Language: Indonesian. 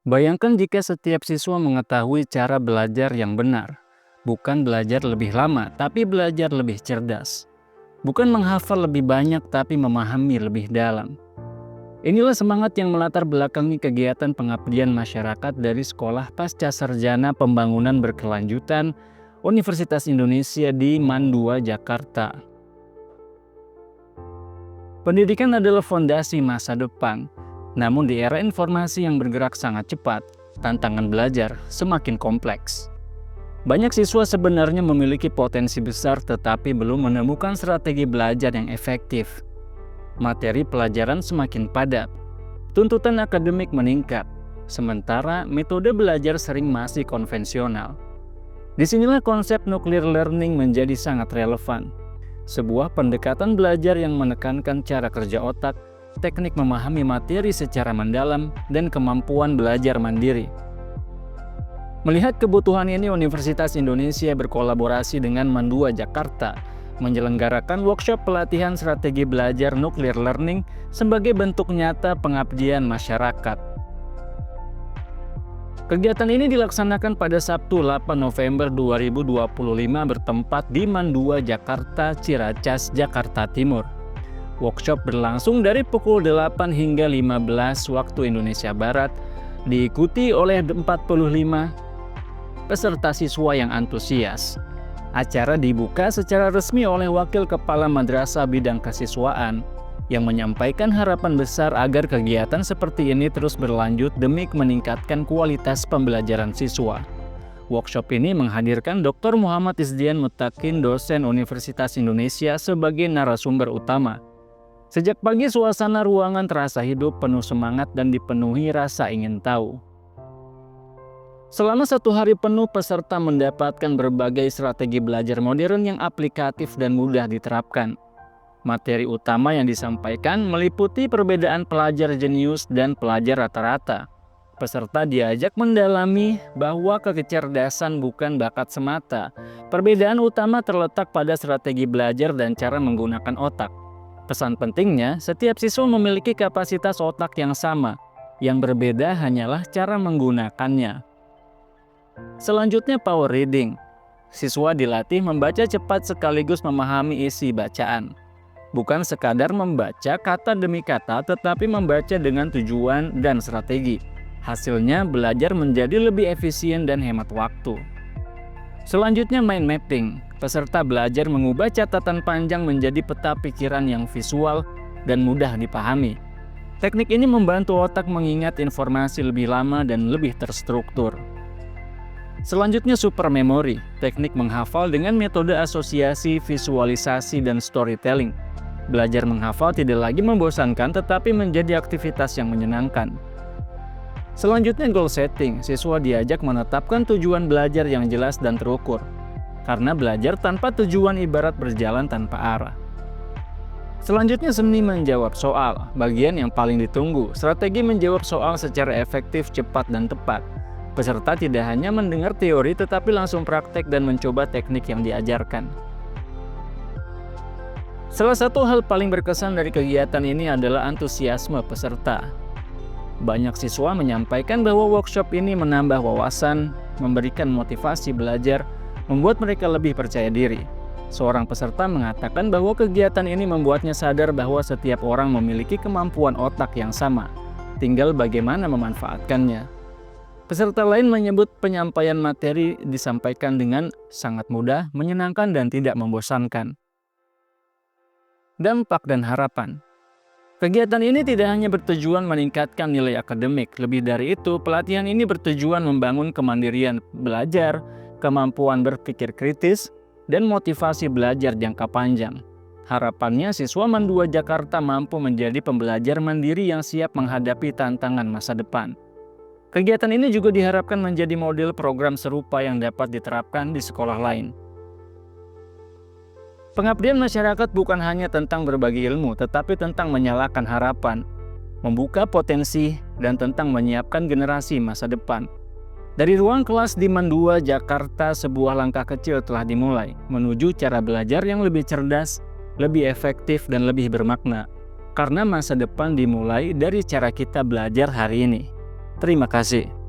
Bayangkan jika setiap siswa mengetahui cara belajar yang benar. Bukan belajar lebih lama, tapi belajar lebih cerdas. Bukan menghafal lebih banyak, tapi memahami lebih dalam. Inilah semangat yang melatar belakangi kegiatan pengabdian masyarakat dari Sekolah Pasca Sarjana Pembangunan Berkelanjutan Universitas Indonesia di Mandua, Jakarta. Pendidikan adalah fondasi masa depan. Namun di era informasi yang bergerak sangat cepat, tantangan belajar semakin kompleks. Banyak siswa sebenarnya memiliki potensi besar tetapi belum menemukan strategi belajar yang efektif. Materi pelajaran semakin padat, tuntutan akademik meningkat, sementara metode belajar sering masih konvensional. Disinilah konsep nuclear learning menjadi sangat relevan. Sebuah pendekatan belajar yang menekankan cara kerja otak, teknik memahami materi secara mendalam, dan kemampuan belajar mandiri. Melihat kebutuhan ini, Universitas Indonesia berkolaborasi dengan Mandua Jakarta menyelenggarakan workshop pelatihan strategi belajar nuclear learning sebagai bentuk nyata pengabdian masyarakat. Kegiatan ini dilaksanakan pada Sabtu 8 November 2025 bertempat di Mandua Jakarta, Ciracas, Jakarta Timur. Workshop berlangsung dari pukul 8 hingga 15 waktu Indonesia Barat, diikuti oleh 45 peserta siswa yang antusias. Acara dibuka secara resmi oleh Wakil Kepala Madrasah Bidang Kesiswaan yang menyampaikan harapan besar agar kegiatan seperti ini terus berlanjut demi meningkatkan kualitas pembelajaran siswa. Workshop ini menghadirkan Dr. Muhammad Izdian Mutakin, dosen Universitas Indonesia, sebagai narasumber utama. Sejak pagi suasana ruangan terasa hidup, penuh semangat, dan dipenuhi rasa ingin tahu. Selama 1 hari penuh, peserta mendapatkan berbagai strategi belajar modern yang aplikatif dan mudah diterapkan. Materi utama yang disampaikan meliputi perbedaan pelajar jenius dan pelajar rata-rata. Peserta diajak mendalami bahwa kecerdasan bukan bakat semata. Perbedaan utama terletak pada strategi belajar dan cara menggunakan otak. Pesan pentingnya, setiap siswa memiliki kapasitas otak yang sama. Yang berbeda hanyalah cara menggunakannya. Selanjutnya, power reading. Siswa dilatih membaca cepat sekaligus memahami isi bacaan. Bukan sekadar membaca kata demi kata, tetapi membaca dengan tujuan dan strategi. Hasilnya, belajar menjadi lebih efisien dan hemat waktu. Selanjutnya, mind mapping. Peserta belajar mengubah catatan panjang menjadi peta pikiran yang visual dan mudah dipahami. Teknik ini membantu otak mengingat informasi lebih lama dan lebih terstruktur. Selanjutnya, super memory, teknik menghafal dengan metode asosiasi, visualisasi, dan storytelling. Belajar menghafal tidak lagi membosankan tetapi menjadi aktivitas yang menyenangkan. Selanjutnya, goal setting, siswa diajak menetapkan tujuan belajar yang jelas dan terukur. Karena belajar tanpa tujuan ibarat berjalan tanpa arah. Selanjutnya, seni menjawab soal, bagian yang paling ditunggu. Strategi menjawab soal secara efektif, cepat, dan tepat. Peserta tidak hanya mendengar teori tetapi langsung praktek dan mencoba teknik yang diajarkan. Salah satu hal paling berkesan dari kegiatan ini adalah antusiasme peserta. Banyak siswa menyampaikan bahwa workshop ini menambah wawasan, memberikan motivasi belajar, membuat mereka lebih percaya diri. Seorang peserta mengatakan bahwa kegiatan ini membuatnya sadar bahwa setiap orang memiliki kemampuan otak yang sama, tinggal bagaimana memanfaatkannya. Peserta lain menyebut penyampaian materi disampaikan dengan sangat mudah, menyenangkan, dan tidak membosankan. Dampak dan harapan. Kegiatan ini tidak hanya bertujuan meningkatkan nilai akademik, lebih dari itu, pelatihan ini bertujuan membangun kemandirian belajar, kemampuan berpikir kritis, dan motivasi belajar jangka panjang. Harapannya, siswa Mandua Jakarta mampu menjadi pembelajar mandiri yang siap menghadapi tantangan masa depan. Kegiatan ini juga diharapkan menjadi model program serupa yang dapat diterapkan di sekolah lain. Pengabdian masyarakat bukan hanya tentang berbagi ilmu, tetapi tentang menyalakan harapan, membuka potensi, dan tentang menyiapkan generasi masa depan. Dari ruang kelas di Mandua, Jakarta, sebuah langkah kecil telah dimulai menuju cara belajar yang lebih cerdas, lebih efektif, dan lebih bermakna. Karena masa depan dimulai dari cara kita belajar hari ini. Terima kasih.